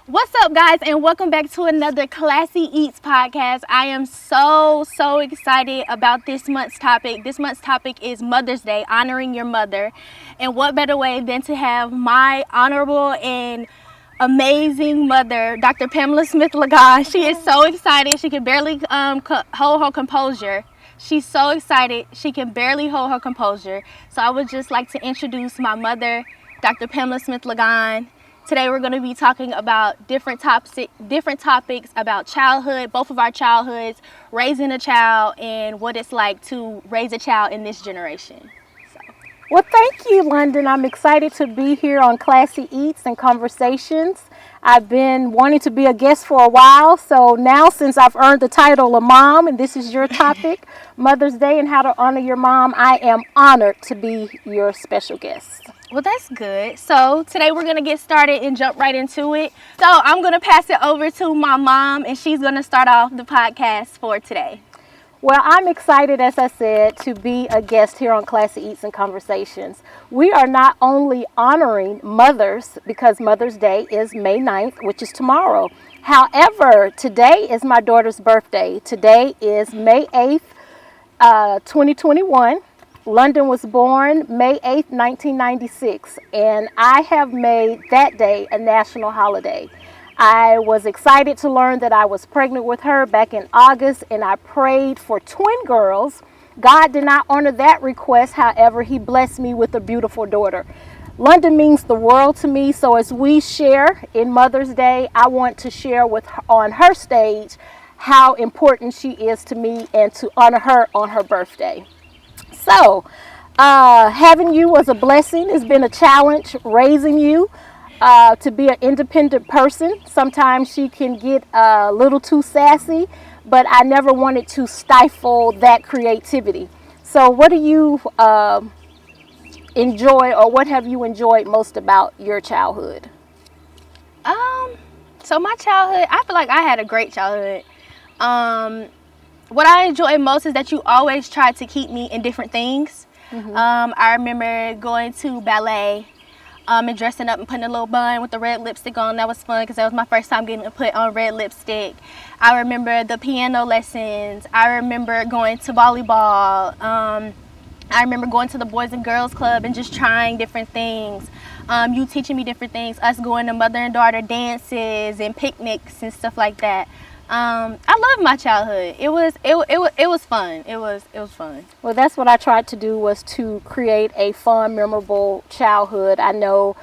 What's up, guys, and welcome back to another Classy Eats podcast. I am so excited about this month's topic. This month's topic is Mother's Day, honoring your mother. And what better way than to have my honorable and amazing mother, Dr. Pamela Smith-Lagan. She is so excited. She can barely hold her composure. She's so excited. She can barely hold her composure. So I would just like to introduce my mother, Dr. Pamela Smith-Lagan. Today we're going to be talking about different topics about childhood, both of our childhoods, raising a child, and what it's like to raise a child in this generation. Well, thank you, London. I'm excited to be here on Classy Eats and Conversations. I've been wanting to be a guest for a while, so now since I've earned the title of mom, and this is your topic, Mother's Day and how to honor your mom, I am honored to be your special guest. Well, that's good. So today we're going to get started and jump right into it. So I'm going to pass it over to my mom, and she's going to start off the podcast for today. Well, I'm excited, as I said, to be a guest here on Classy Eats and Conversations. We are not only honoring mothers because Mother's Day is May 9th, which is tomorrow. However, today is my daughter's birthday. Today is May 8th, 2021. London was born May 8th, 1996, and I have made that day a national holiday. I was excited to learn that I was pregnant with her back in August, and I prayed for twin girls. God did not honor that request. However, he blessed me with a beautiful daughter. London means the world to me, so as we share in Mother's Day, I want to share with her, on her stage, how important she is to me and to honor her on her birthday. So, having you was a blessing. It's been a challenge raising you to be an independent person. Sometimes she can get a little too sassy, but I never wanted to stifle that creativity. So what do you enjoy, or what have you enjoyed most about your childhood? So my childhood, I feel like I had a great childhood. What I enjoy most is that you always try to keep me in different things. I remember going to ballet and dressing up and putting a little bun with the red lipstick on. That was fun because that was my first time getting to put on red lipstick. I remember the piano lessons. I remember going to volleyball. I remember going to the Boys and Girls Club and just trying different things. You teaching me different things. Us going to mother and daughter dances and picnics and stuff like that. I love my childhood. It was fun. It was fun. Well, that's what I tried to do, was to create a fun, memorable childhood. I know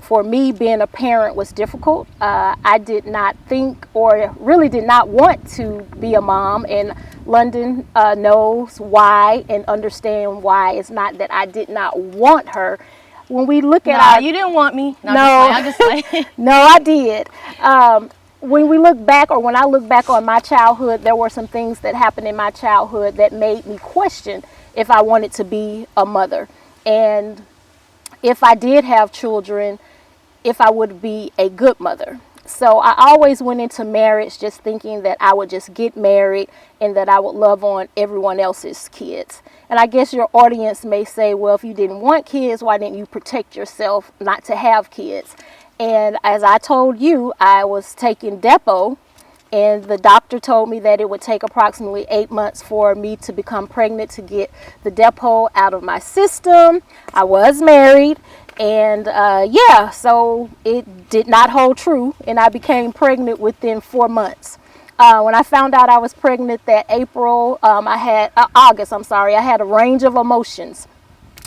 for me, being a parent was difficult. I did not think, or really did not want to be a mom, and London knows why and understand why. It's not that I did not want her. When we look at you didn't want me. No, I'm just playing. No, I did. When we look back, or when I look back on my childhood, there were some things that happened in my childhood that made me question if I wanted to be a mother. And if I did have children, if I would be a good mother. So I always went into marriage just thinking that I would just get married and that I would love on everyone else's kids. And I guess your audience may say, well, if you didn't want kids, why didn't you protect yourself not to have kids? And as I told you, I was taking Depo, and the doctor told me that it would take approximately 8 months for me to become pregnant to get the Depo out of my system. I was married, and so it did not hold true, and I became pregnant within 4 months. When I found out I was pregnant that August, I had a range of emotions.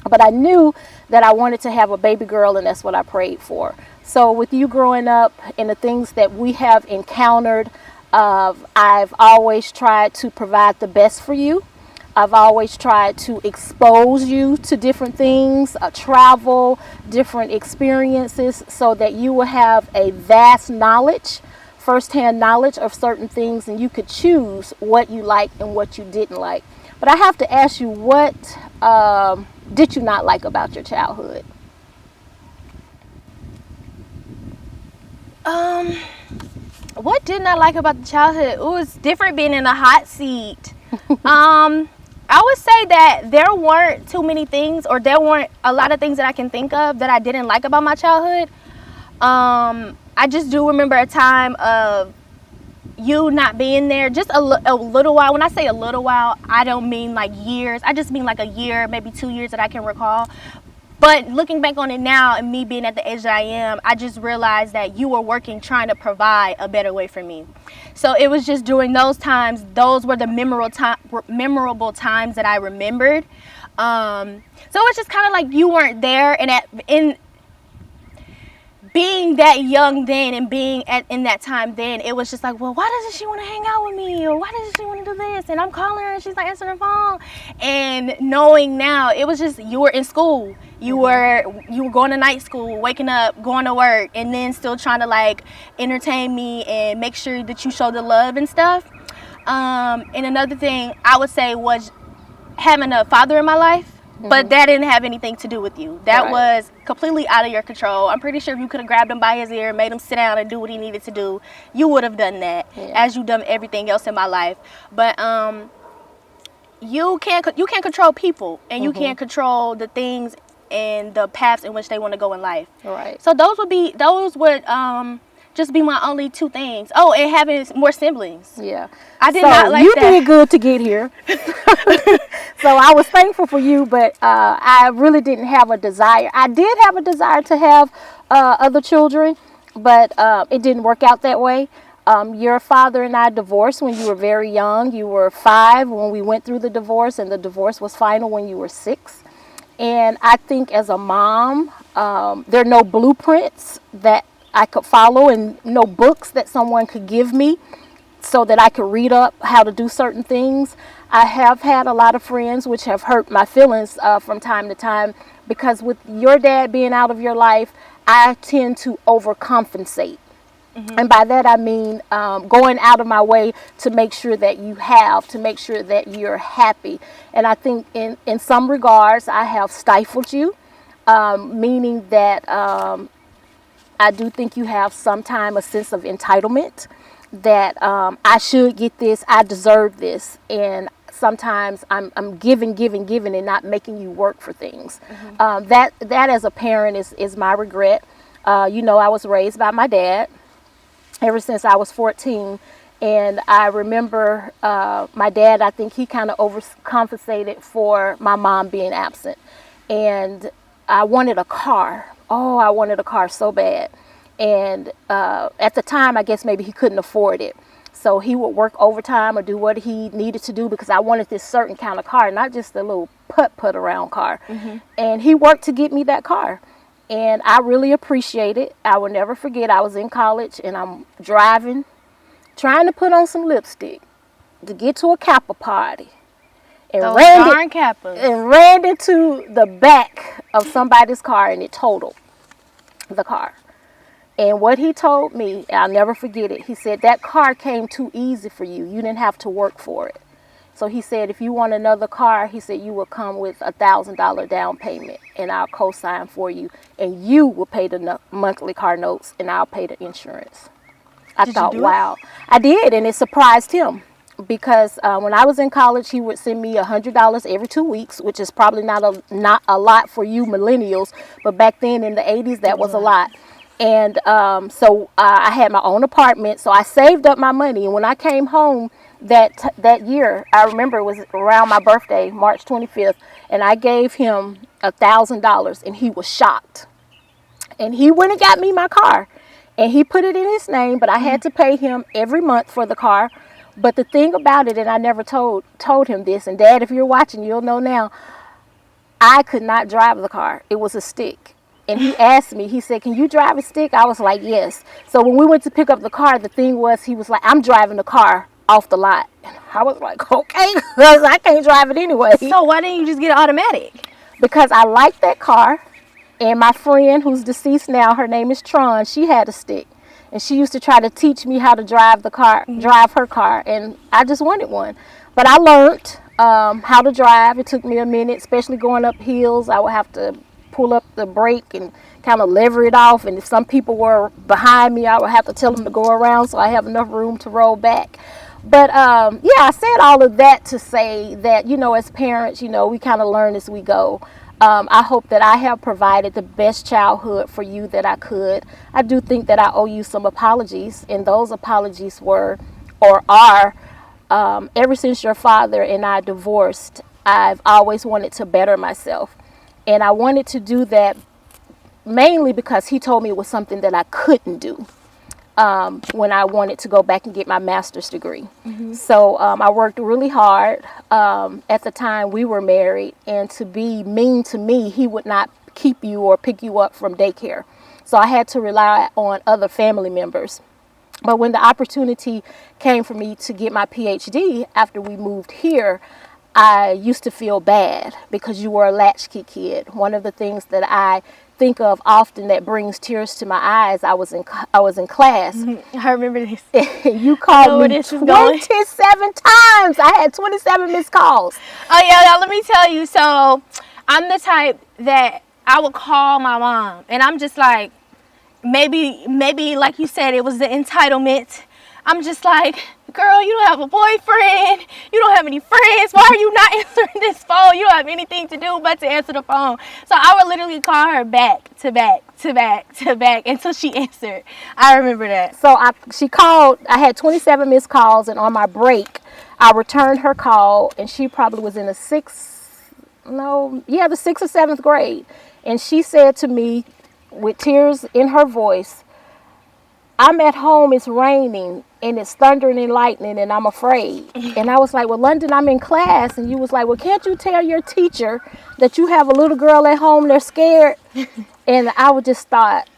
But I knew that I wanted to have a baby girl, and that's what I prayed for. So with you growing up and the things that we have encountered, I've always tried to provide the best for you. I've always tried to expose you to different things, travel, different experiences, so that you will have a vast knowledge, firsthand knowledge of certain things, and you could choose what you liked and what you didn't like. But I have to ask you, what did you not like about your childhood? What didn't I like about the childhood? It was different being in a hot seat. I would say that there weren't too many things, or there weren't a lot of things that I can think of that I didn't like about my childhood. I just do remember a time of you not being there just a little while. When I say a little while, I don't mean like years. I just mean like a year, maybe 2 years that I can recall. But looking back on it now and me being at the age that I am, I just realized that you were working trying to provide a better way for me. So it was just during those times, those were the memorable times that I remembered. So it was just kind of like you weren't there, and in being that young then and being in that time then, it was just like, well, why doesn't she want to hang out with me, or why doesn't she want to do this? And I'm calling her and she's not answering her phone. And knowing now, it was just you were in school, you were going to night school, waking up, going to work, and then still trying to like entertain me and make sure that you show the love and stuff. And another thing I would say was having a father in my life. But that didn't have anything to do with you. That was completely out of your control. I'm pretty sure if you could have grabbed him by his ear, made him sit down and do what he needed to do, you would have done that, as you've done everything else in my life. But you can't control people, and you can't control the things and the paths in which they want to go in life. Right. So those would just be my only two things. Oh, and having more siblings. Yeah. I did not like that. You did good to get here. So I was thankful for you, but I really didn't have a desire. I did have a desire to have other children, but it didn't work out that way. Your father and I divorced when you were very young. You were 5 when we went through the divorce, and the divorce was final when you were 6. And I think as a mom, there are no blueprints that I could follow, and no books that someone could give me so that I could read up how to do certain things. I have had a lot of friends which have hurt my feelings from time to time, because with your dad being out of your life, I tend to overcompensate. And by that I mean going out of my way to make sure that to make sure that you're happy. And I think in some regards I have stifled you, meaning that I do think you have sometimes a sense of entitlement, that I should get this, I deserve this, and sometimes I'm giving and not making you work for things. That as a parent is my regret. I was raised by my dad ever since I was 14, and I remember my dad, I think he kind of overcompensated for my mom being absent, and I wanted a car. Oh, I wanted a car so bad. And at the time, I guess maybe he couldn't afford it. So he would work overtime or do what he needed to do, because I wanted this certain kind of car, not just a little put around car. And he worked to get me that car. And I really appreciate it. I will never forget, I was in college and I'm driving, trying to put on some lipstick to get to a Kappa party. And ran into the back of somebody's car, and it totaled the car. And what he told me, I'll never forget it, he said, that car came too easy for you. You didn't have to work for it. So he said, if you want another car, he said, you will come with $1,000 down payment, and I'll co-sign for you. And you will pay the monthly car notes, and I'll pay the insurance. I thought, wow. I did, and it surprised him. Because when I was in college, he would send me $100 every 2 weeks, which is probably not a lot for you millennials, but back then in the 80s, that was a lot. And so I had my own apartment, so I saved up my money. And when I came home that year, I remember it was around my birthday, March 25th, and I gave him $1,000, and he was shocked. And he went and got me my car, and he put it in his name, but I had to pay him every month for the car. But the thing about it, and I never told him this, and Dad, if you're watching, you'll know now, I could not drive the car. It was a stick. And he asked me, he said, can you drive a stick? I was like, yes. So when we went to pick up the car, the thing was, he was like, I'm driving the car off the lot. And I was like, okay, because I can't drive it anyway. So why didn't you just get an automatic? Because I liked that car, and my friend who's deceased now, her name is Tron, she had a stick. And she used to try to teach me how to drive the car, drive her car, and I just wanted one. But I learned how to drive. It took me a minute, especially going up hills. I would have to pull up the brake and kind of lever it off. And if some people were behind me, I would have to tell them to go around so I have enough room to roll back. But yeah, I said all of that to say that, as parents, we kind of learn as we go. I hope that I have provided the best childhood for you that I could. I do think that I owe you some apologies, and those apologies were or are ever since your father and I divorced, I've always wanted to better myself. And I wanted to do that mainly because he told me it was something that I couldn't do when I wanted to go back and get my master's degree. So I worked really hard. At the time we were married, and to be mean to me, he would not keep you or pick you up from daycare. So I had to rely on other family members. But when the opportunity came for me to get my PhD after we moved here, I used to feel bad because you were a latchkey kid. One of the things that I think of often that brings tears to my eyes, I was in class. I remember this. You called me 27 times. I had 27 missed calls. Oh yeah, let me tell you. So I'm the type that I would call my mom, and I'm just like, maybe like you said, it was the entitlement. I'm just like, girl, you don't have a boyfriend. You don't have any friends. Why are you not answering this phone? You don't have anything to do but to answer the phone. So I would literally call her back to back to back to back until she answered. I remember that. So she called. I had 27 missed calls, and on my break, I returned her call, and she probably was in the sixth or 7th grade. And she said to me with tears in her voice, I'm at home, it's raining, and it's thundering and lightning, and I'm afraid. And I was like, well, London, I'm in class. And you was like, well, can't you tell your teacher that you have a little girl at home, they're scared? And I would just thought,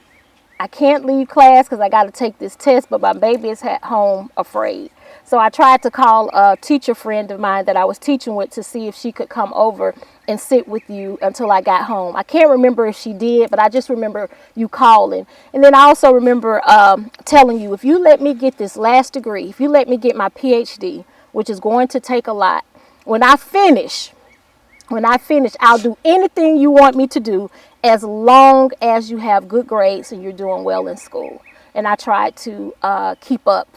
I can't leave class because I got to take this test, but my baby is at home afraid. So I tried to call a teacher friend of mine that I was teaching with to see if she could come over and sit with you until I got home. I can't remember if she did, but I just remember you calling. And then I also remember telling you, if you let me get this last degree, if you let me get my PhD, which is going to take a lot, when I finish, I'll do anything you want me to do as long as you have good grades and you're doing well in school. And I tried to keep that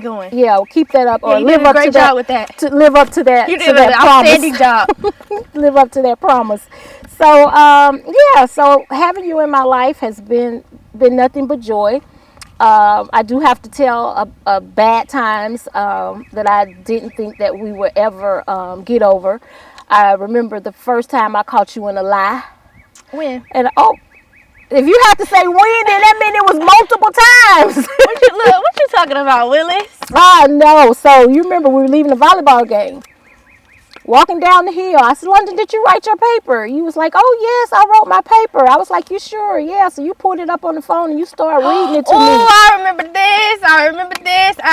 going. Yeah, keep that up, or you live did a up great to job that. with that. To live up to that. You did to that an outstanding job. live up to that promise. So so having you in my life has been nothing but joy. I do have to tell bad times that I didn't think that we would ever get over. I remember the first time I caught you in a lie. When? And if you have to say when, then that meant it was multiple times. What you talking about, Willis? No. So you remember we were leaving the volleyball game, walking down the hill. I said, London, did you write your paper? You was like, oh yes, I wrote my paper. I was like, you sure? Yeah. So you pulled it up on the phone and you started reading it to me. Oh, I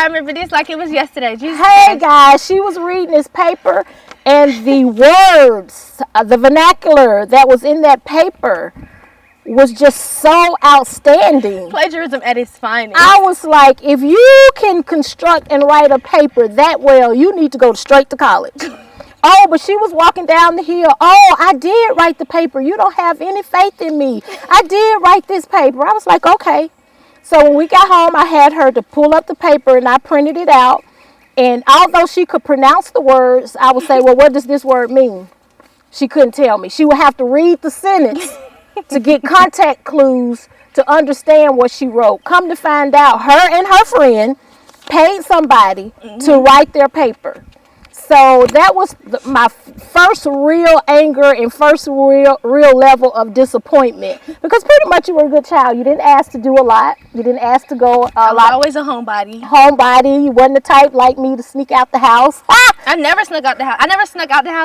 remember this like it was yesterday. Jesus Hey Christ. guys, she was reading this paper, and the words, the vernacular that was in that paper was just so outstanding. Plagiarism at its finest. I was like, if you can construct and write a paper that well, you need to go straight to college. Oh, but she was walking down the hill. Oh, I did write the paper. You don't have any faith in me. I did write this paper. I was like, okay. So when we got home, I had her to pull up the paper, and I printed it out. And although she could pronounce the words, I would say, well, what does this word mean? She couldn't tell me. She would have to read the sentence to get contact clues to understand what she wrote. Come to find out, her and her friend paid somebody to write their paper. So that was my first real anger and first real level of disappointment. Because pretty much you were a good child. You didn't ask to do a lot. You didn't ask to go a lot. Always a homebody. Homebody. You wasn't the type like me to sneak out the house. I never snuck out the house.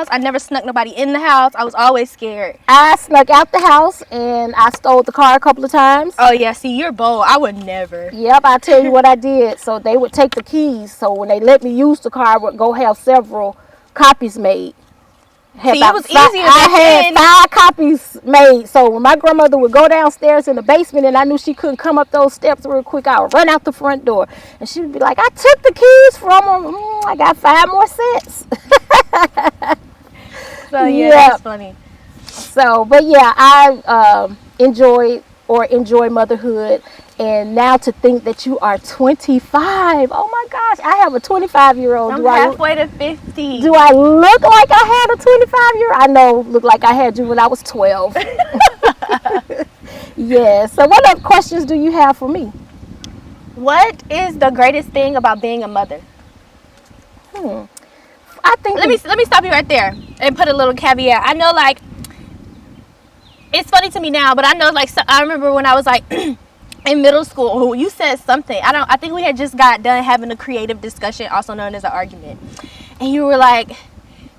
I never snuck nobody in the house. I was always scared. I snuck out the house and I stole the car a couple of times. Oh yeah, see, you're bold. I would never. Yep, I'll tell you what I did. So they would take the keys. So when they let me use the car, I would go have several copies made. See, it was easier. I had 5 copies made. So when my grandmother would go downstairs in the basement and I knew she couldn't come up those steps real quick, I would run out the front door. And she would be like, I took the keys from them. I got 5 more sets. So yeah, that's funny. So, but yeah, I enjoyed or enjoy motherhood. And now to think that you are 25. Oh my gosh, I have a 25-year-old. I'm halfway to 50. Do I look like I had a 25-year-old? I know, look like I had you when I was 12. Yeah. So what other questions do you have for me? What is the greatest thing about being a mother? I think Let me stop you right there and put a little caveat. I know, like, it's funny to me now, but I know, like, so I remember when I was like in middle school, you said something. I think we had just got done having a creative discussion, also known as an argument, and you were like,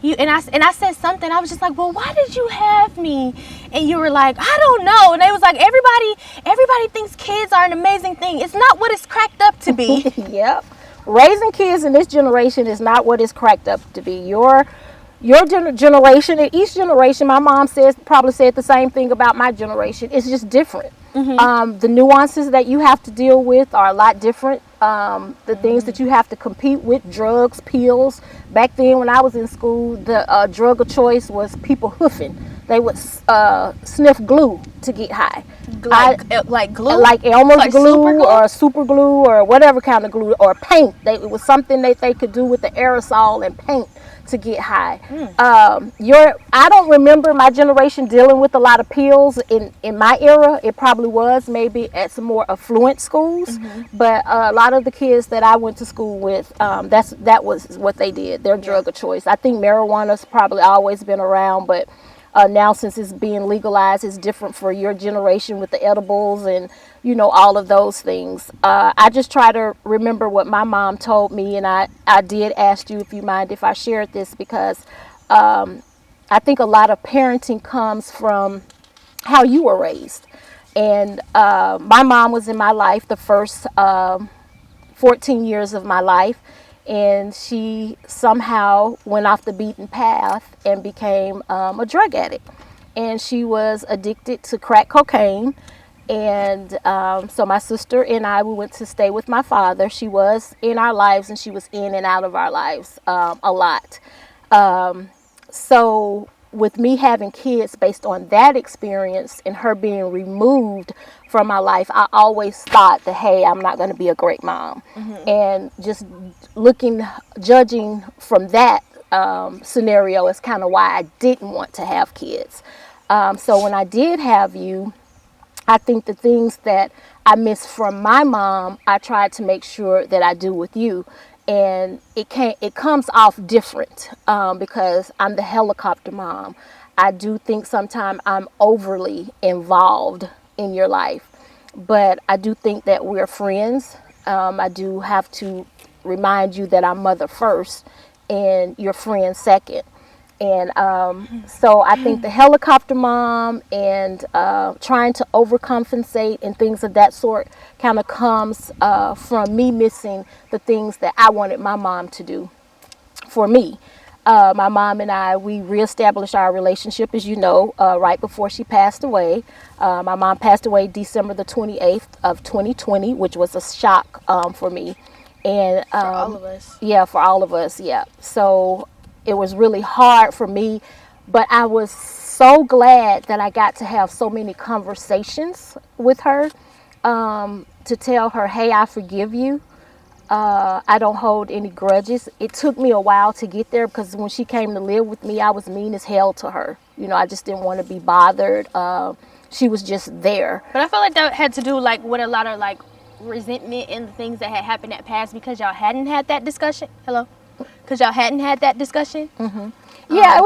and I said something. I was just like, well, why did you have me? And you were like, I don't know. And it was like, everybody thinks kids are an amazing thing. It's not what it's cracked up to be. Yep. Raising kids in this generation is not what it's cracked up to be. Your generation, and each generation, my mom probably said the same thing about my generation. It's just different. The nuances that you have to deal with are a lot different. The things that you have to compete with, drugs, pills. Back then when I was in school, the drug of choice was people hoofing. They would sniff glue to get high. Like glue? Like Elmer's Like glue or super glue or whatever kind of glue, or paint. It was something that they could do with the aerosol and paint to get high. I don't remember my generation dealing with a lot of pills in my era. It probably was maybe at some more affluent schools, but a lot of the kids that I went to school with, that was what they did, their drug of choice. I think marijuana's probably always been around, but now since it's being legalized, it's different for your generation with the edibles and all of those things. I just try to remember what my mom told me, and I did ask you if you mind if I shared this, because I think a lot of parenting comes from how you were raised. And my mom was in my life the first 14 years of my life, and she somehow went off the beaten path and became a drug addict. And she was addicted to crack cocaine. And so my sister and I, we went to stay with my father. She was in our lives, and she was in and out of our lives a lot. So with me having kids based on that experience and her being removed from my life, I always thought that, hey, I'm not going to be a great mom. And just judging from that scenario is kind of why I didn't want to have kids. So when I did have you, I think the things that I missed from my mom, I tried to make sure that I do with you. And it comes off different because I'm the helicopter mom. I do think sometimes I'm overly involved in your life, but I do think that we're friends. I do have to remind you that I'm mother first and your friend second. And so I think the helicopter mom and trying to overcompensate and things of that sort kind of comes from me missing the things that I wanted my mom to do for me. My mom and I, we reestablished our relationship, as you know, right before she passed away. My mom passed away December the 28th of 2020, which was a shock for me. And For all of us. Yeah, for all of us, yeah. So it was really hard for me, but I was so glad that I got to have so many conversations with her to tell her, hey, I forgive you. I don't hold any grudges. It took me a while to get there because when she came to live with me, I was mean as hell to her. I just didn't want to be bothered. She was just there. But I feel like that had to do like with a lot of like resentment and the things that had happened at past because y'all hadn't had that discussion. Because y'all hadn't had that discussion. Yeah, it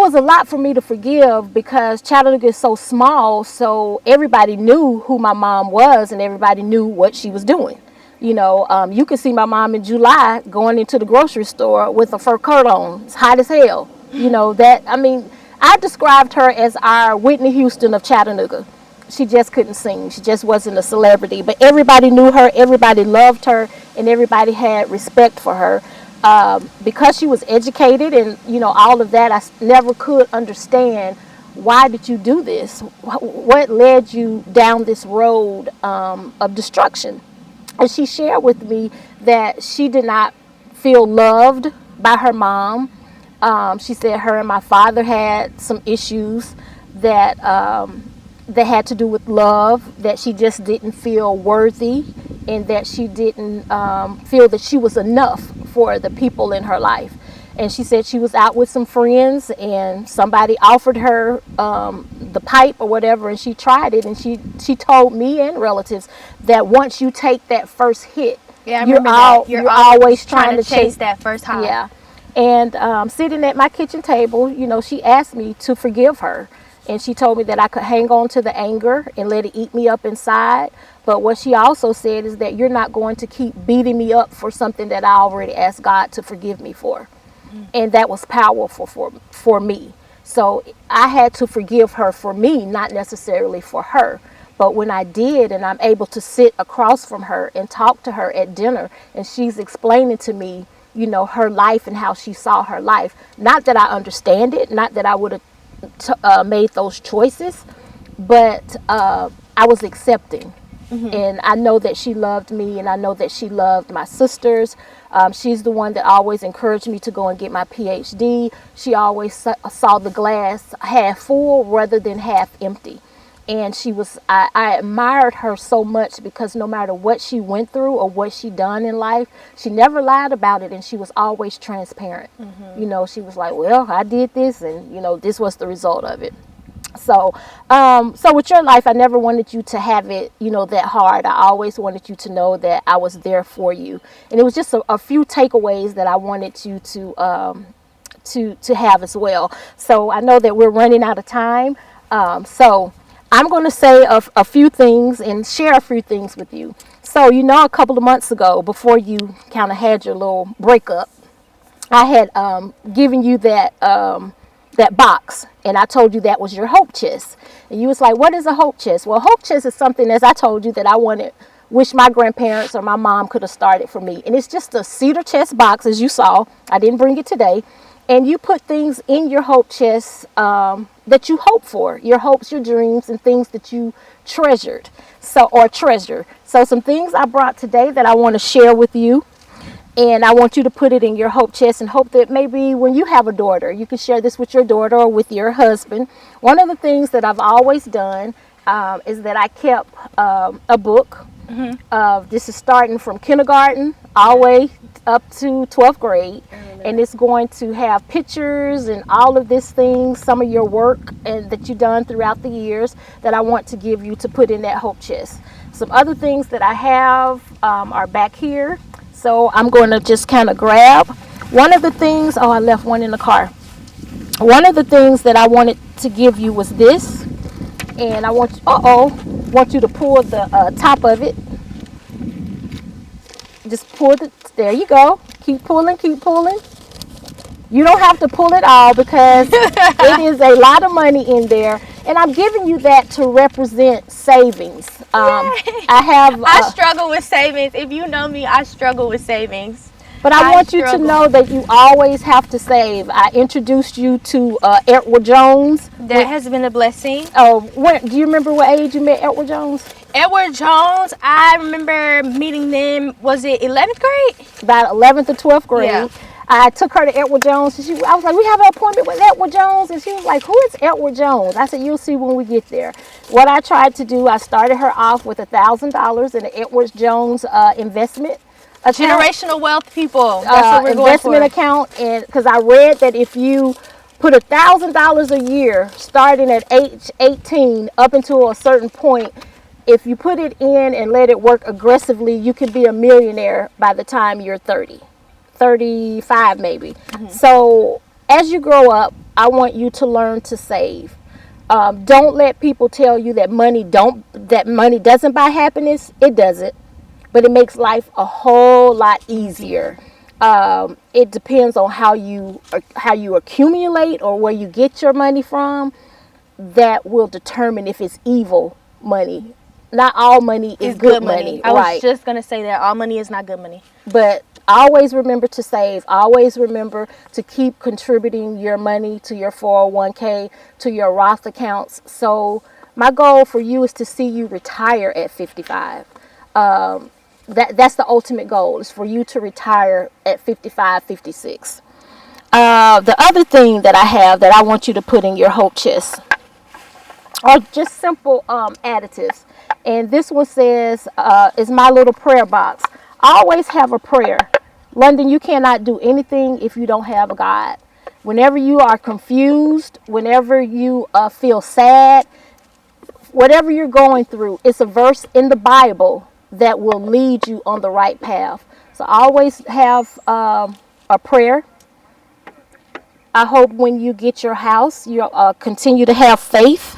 was a lot for me to forgive because Chattanooga is so small, so everybody knew who my mom was and everybody knew what she was doing. You could see my mom in July going into the grocery store with a fur coat on. It's hot as hell. I described her as our Whitney Houston of Chattanooga. She just couldn't sing. She just wasn't a celebrity. But everybody knew her, everybody loved her, and everybody had respect for her. Because she was educated and, all of that, I never could understand, why did you do this? What led you down this road of destruction? And she shared with me that she did not feel loved by her mom. She said her and my father had some issues that that had to do with love, that she just didn't feel worthy, and that she didn't feel that she was enough for the people in her life. And she said she was out with some friends and somebody offered her the pipe or whatever, and she tried it, and she told me and relatives that once you take that first hit, Yeah, I remember that. You're always trying to chase that first high. Yeah. And sitting at my kitchen table, she asked me to forgive her. And she told me that I could hang on to the anger and let it eat me up inside. But what she also said is that you're not going to keep beating me up for something that I already asked God to forgive me for. And that was powerful for me. So I had to forgive her for me, not necessarily for her. But when I did, and I'm able to sit across from her and talk to her at dinner, and she's explaining to me, her life and how she saw her life. Not that I understand it, not that I would have made those choices, but I was accepting. And I know that she loved me, and I know that she loved my sisters. She's the one that always encouraged me to go and get my PhD. She always saw the glass half full rather than half empty. And I admired her so much because no matter what she went through or what she done in life, she never lied about it, and she was always transparent. She was like, well, I did this, and this was the result of it. So with your life, I never wanted you to have it, that hard. I always wanted you to know that I was there for you. And it was just a few takeaways that I wanted you to have as well. So I know that we're running out of time. So I'm going to say a few things and share a few things with you. So, a couple of months ago, before you kind of had your little breakup, I had given you that box, and I told you that was your hope chest. And you was like, what is a hope chest? Well, hope chest is something, as I told you, that I wish my grandparents or my mom could have started for me. And it's just a cedar chest box, as you saw. I didn't bring it today. And you put things in your hope chest that you hope for, your hopes, your dreams, and things that you treasured, or treasure. So some things I brought today that I want to share with you. And I want you to put it in your hope chest and hope that maybe when you have a daughter, you can share this with your daughter or with your husband. One of the things that I've always done is that I kept a book. This is starting from kindergarten all the way up to 12th grade. And it's going to have pictures and all of these things, some of your work and that you've done throughout the years that I want to give you to put in that hope chest. Some other things that I have are back here. So I'm going to just kind of grab one of the things. Oh, I left one in the car. One of the things that I wanted to give you was this. And I want you to pull the top of it. Just pull it. There you go. Keep pulling, keep pulling. You don't have to pull it all because it is a lot of money in there. And I'm giving you that to represent savings. I struggle with savings. If you know me, I struggle with savings. But I want you to know that you always have to save. I introduced you to Edward Jones. That has been a blessing. Oh, do you remember what age you met Edward Jones? Edward Jones, I remember meeting them, was it 11th grade? About 11th or 12th grade. Yeah. I took her to Edward Jones. And I was like, we have an appointment with Edward Jones. And she was like, who is Edward Jones? I said, you'll see when we get there. What I tried to do, I started her off with $1,000 in an Edward Jones investment account. Generational wealth, people. That's what we're going for. Investment account. And because I read that if you put $1,000 a year, starting at age 18 up until a certain point, if you put it in and let it work aggressively, you can be a millionaire by the time you're 30. 35 maybe. So as you grow up, I want you to learn to save. Don't let people tell you that money doesn't buy happiness. It doesn't, but it makes life a whole lot easier. It depends on how you accumulate or where you get your money from. That will determine if it's evil money. Not all money is good money. I was just gonna say that all money is not good money. But always remember to save. Always remember to keep contributing your money to your 401k, to your Roth accounts. So my goal for you is to see you retire at 55. That's the ultimate goal, is for you to retire at 55, 56. The other thing that I have that I want you to put in your hope chest are just simple additives. And this one says, is my little prayer box. I always have a prayer. London, you cannot do anything if you don't have a God. Whenever you are confused, whenever you feel sad, whatever you're going through, it's a verse in the Bible that will lead you on the right path. So I always have a prayer. I hope when you get your house, you'll continue to have faith.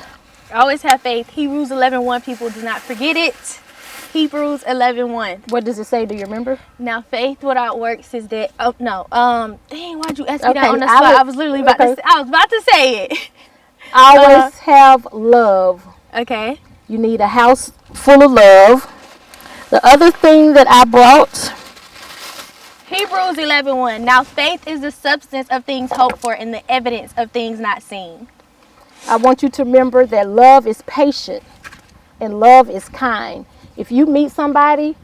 Always have faith. Hebrews 11:1, people do not forget it. Hebrews 11:1. What does it say? Do you remember? Now, faith without works is dead. Oh no. Dang, why'd you ask me Okay, that on the spot? I was literally about to. I was about to say it. I always have love. Okay. You need a house full of love. The other thing that I brought, Hebrews 11:1. Now, faith is the substance of things hoped for and the evidence of things not seen. I want you to remember that love is patient and love is kind. If you meet somebody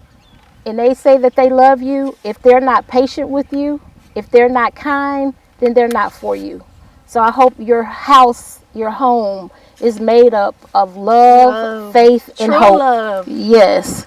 and they say that they love you, if they're not patient with you, if they're not kind, then they're not for you. So I hope your house, your home is made up of love, faith, and true hope. Love. Yes.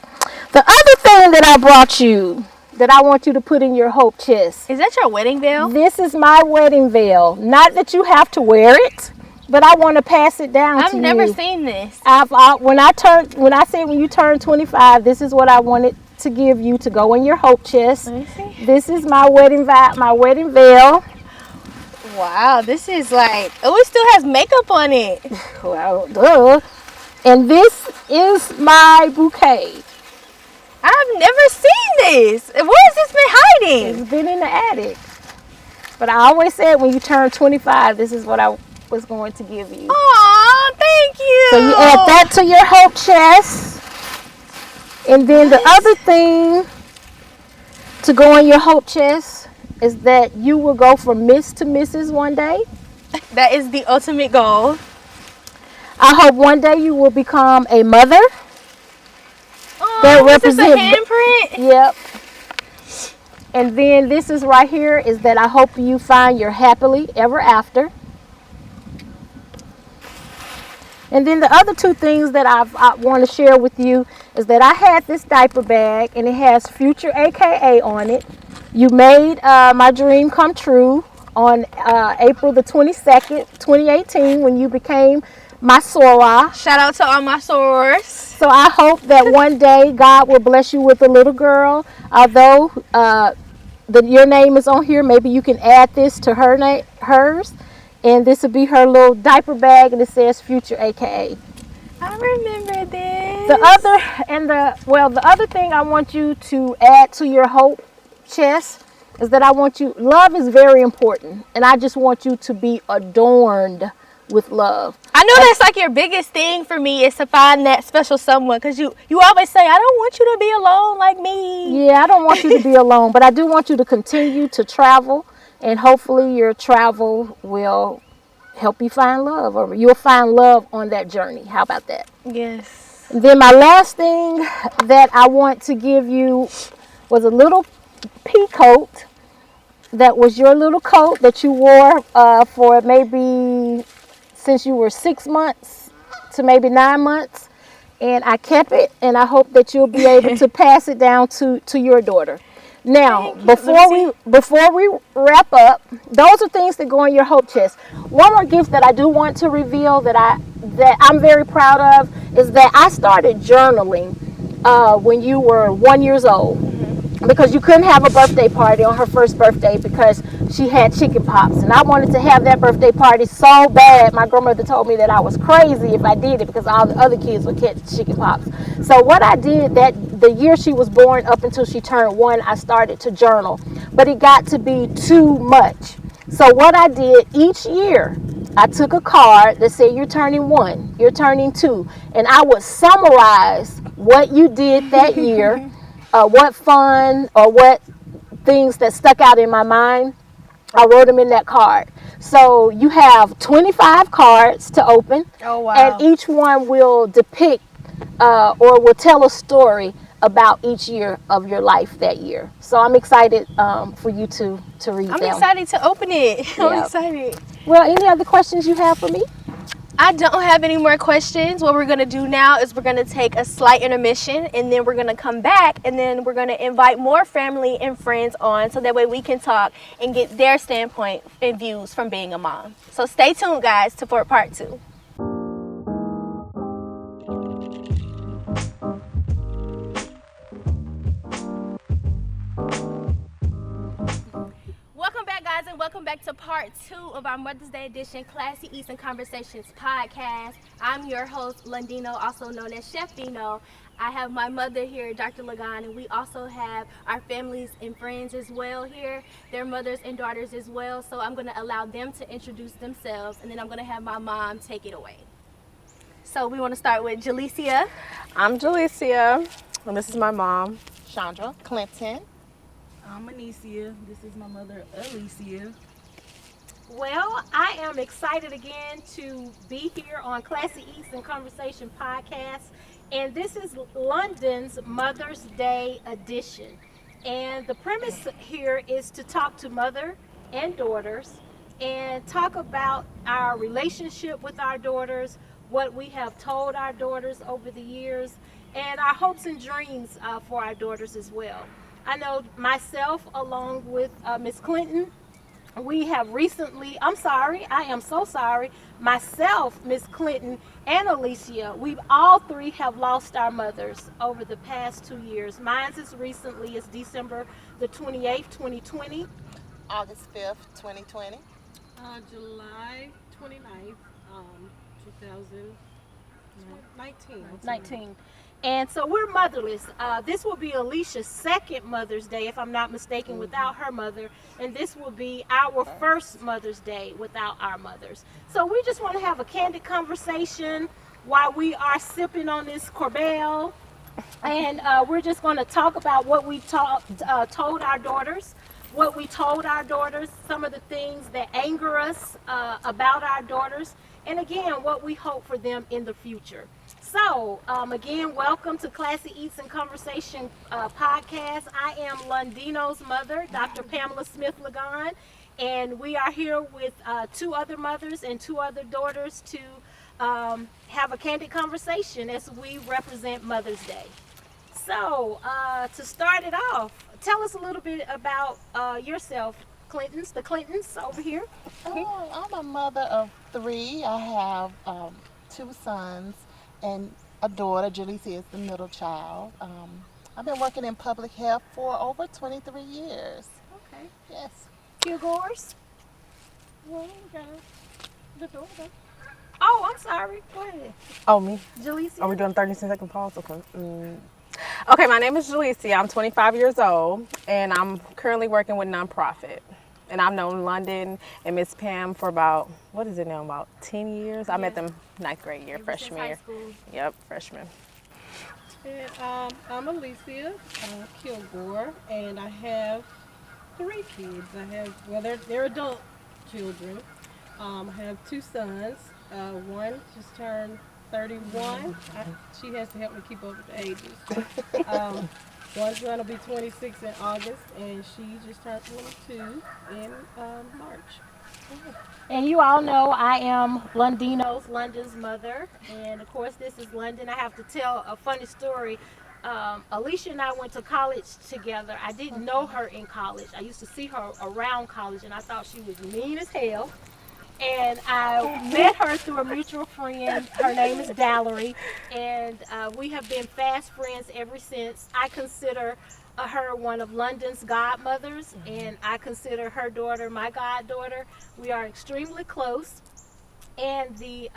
The other thing that I brought you that I want you to put in your hope chest. Is that your wedding veil? This is my wedding veil. Not that you have to wear it, but I want to pass it down to you. I've never seen this. When you turn 25, this is what I wanted to give you to go in your hope chest. Let me see. This is my wedding veil. Wow, this is like, oh, it still has makeup on it. Well, duh. And this is my bouquet. I've never seen this. Where has this been hiding? It's been in the attic. But I always said when you turn 25, this is what I was going to give you. Aw, thank you. So you add that to your hope chest. And then the other thing to go in your hope chest is that you will go from Miss to Mrs. one day. That is the ultimate goal. I hope one day you will become a mother. Oh, is this a handprint? Yep. And then this is right here is that I hope you find your happily ever after. And then the other two things that I want to share with you is that I had this diaper bag and it has Future AKA on it. You made my dream come true on April the 22nd, 2018 when you became my soror. Shout out to all my sorors. So I hope that one day God will bless you with a little girl. Although your name is on here, maybe you can add this to hers. And this will be her little diaper bag, and it says Future AKA. I remember this. The other thing I want you to add to your hope chest is that love is very important, and I just want you to be adorned with love. I know that's like your biggest thing for me is to find that special someone, because you always say, I don't want you to be alone like me. Yeah, I don't want you to be alone, but I do want you to continue to travel. And hopefully your travel will help you find love, or you'll find love on that journey. How about that? Yes. And then my last thing that I want to give you was a little pea coat. That was your little coat that you wore for maybe since you were 6 months to maybe 9 months. And I kept it, and I hope that you'll be able to pass it down to your daughter. Now, before we wrap up, those are things that go in your hope chest. One more gift that I do want to reveal that I'm very proud of is that I started journaling when you were 1 year old, because you couldn't have a birthday party on her first birthday because she had chicken pox, and I wanted to have that birthday party so bad. My grandmother told me that I was crazy if I did it because all the other kids would catch chicken pox. So what I did the year she was born up until she turned 1, I started to journal, but it got to be too much. So what I did each year, I took a card that said you're turning 1, you're turning 2, and I would summarize what you did that year, what fun or what things that stuck out in my mind. I wrote them in that card. So you have 25 cards to open. Oh, wow. And each one will depict or will tell a story about each year of your life that year. So I'm excited for you to read I'm them. excited to open it. I'm Yeah. excited. Well, any other questions you have for me? I don't have any more questions. What we're going to do now is we're going to take a slight intermission, and then we're going to come back, and then we're going to invite more family and friends on so that way we can talk and get their standpoint and views from being a mom. So stay tuned, guys, for part 2. Welcome back, guys, and welcome back to part 2 of our Mother's Day edition Classy Eats and Conversations podcast. I'm your host, Lundino, also known as Chef Dino. I have my mother here, Dr. Lagan, and we also have our families and friends as well here, their mothers and daughters as well. So I'm going to allow them to introduce themselves, and then I'm going to have my mom take it away. So we want to start with Jalecia. I'm Jalecia, and this is my mom. Chandra Clinton. I'm Anicia. This is my mother, Alicia. Well, I am excited again to be here on Classy Eats and Conversation podcast. And this is London's Mother's Day edition. And the premise here is to talk to mother and daughters and talk about our relationship with our daughters, what we have told our daughters over the years, and our hopes and dreams for our daughters as well. I know myself, along with Miss Clinton, we have recently, I am so sorry, myself, Miss Clinton, and Alicia, we've all three have lost our mothers over the past 2 years. Mine's as recently as December the 28th, 2020. August 5th, 2020. July 29th, 2019. 19. And so we're motherless. This will be Alicia's second Mother's Day, if I'm not mistaken, without her mother. And this will be our first Mother's Day without our mothers. So we just want to have a candid conversation while we are sipping on this Corbel. And we're just going to talk about what we told our daughters, some of the things that anger us about our daughters, and again, what we hope for them in the future. So, again, welcome to Classy Eats and Conversation podcast. I am Lundino's mother, Dr. Pamela Smith-Lagan, and we are here with 2 other mothers and 2 other daughters to have a candid conversation as we represent Mother's Day. So, to start it off, tell us a little bit about yourself, the Clintons over here. Oh, I'm a mother of 3. I have 2 sons and a daughter. Jalecia is the middle child. I've been working in public health for over 23 years. Okay. Yes. Yours? Well, we got the daughter. Oh, I'm sorry. Go ahead. Oh, me? Jalecia. Are we doing 30-second pause? Okay. Okay, my name is Jalecia. I'm 25 years old, and I'm currently working with nonprofit. And I've known London and Miss Pam for about 10 years? I met them 9th grade year, freshman year. Yep, freshman. And I'm Alicia Kilgore, and I have 3 kids. They're adult children. I have 2 sons. One just turned 31. She has to help me keep up with the ages. One's going to be 26 in August, and she just turned 22 in March. And you all know I am London's mother. And of course, this is London. I have to tell a funny story. Alicia and I went to college together. I didn't know her in college. I used to see her around college, and I thought she was mean as hell. And I met her through a mutual friend. Her name is Valerie, and we have been fast friends ever since. I consider her one of London's godmothers, and I consider her daughter my goddaughter. We are extremely close, and the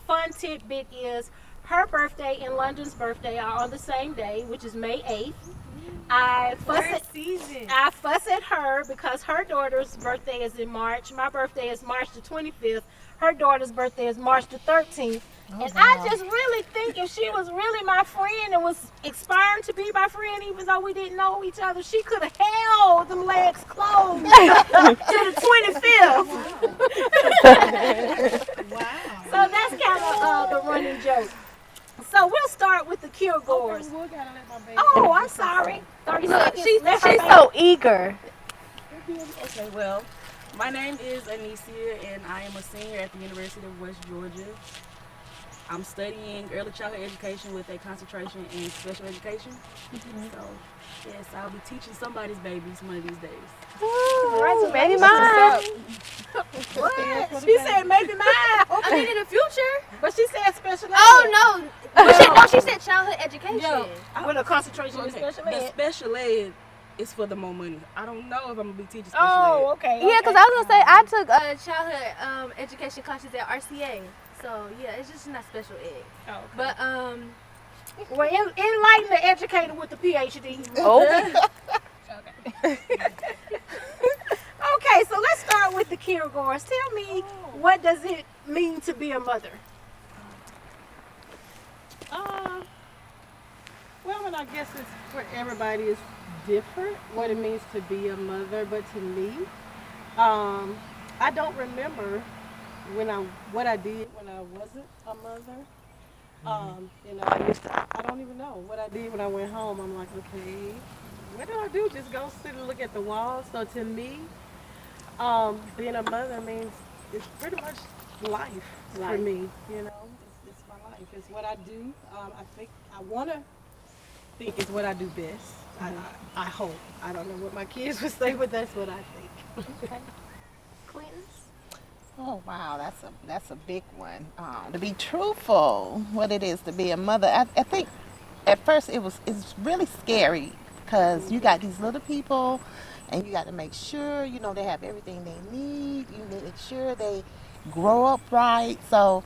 fun tidbit is her birthday and London's birthday are on the same day, which is May 8th. I fuss at her because her daughter's birthday is in March. My birthday is March the 25th. Her daughter's birthday is March the 13th. And wow. I just really think if she was really my friend and was aspiring to be my friend, even though we didn't know each other, she could have held them legs closed to the 25th. Wow. So that's kind of the running joke. So we'll start with the Kilgores. Okay, we gotta let my baby. Oh, I'm sorry. 30 Look, seconds. she's Let her so eager. Okay, well, my name is Anicia, and I am a senior at the University of West Georgia. I'm studying early childhood education with a concentration in special education. So, yes, I'll be teaching somebody's babies one of these days. Ooh, baby mine. What? She said maybe mine. I mean, in the future. But she said special ed. Oh no, but she said childhood education. With a concentration in Okay, special the ed. special ed is for the more money. I don't know if I'm going to be teaching special Oh, ed. okay. Yeah, because I was gonna say I took childhood education classes at RCA. So yeah, it's just not special ed. Oh, okay. But Well, enlighten the educator with the PhD. oh, Okay, so let's start with the Kilgores. Tell me, what does it mean to be a mother? Well, and I guess it's for everybody is different what it means to be a mother, but to me, I don't remember what I did when I wasn't a mother. I don't even know what I did when I went home. I'm like, okay, what did I do? Just go sit and look at the walls. So to me, being a mother means it's pretty much life for me. You know, it's my life. It's what I do. I want to think it's what I do best. I hope. I don't know what my kids would say, but that's what I think. Oh wow, that's a big one. To be truthful, what it is to be a mother, I think at first it's really scary because you got these little people, and you got to make sure they have everything they need. You need to make sure they grow up right. So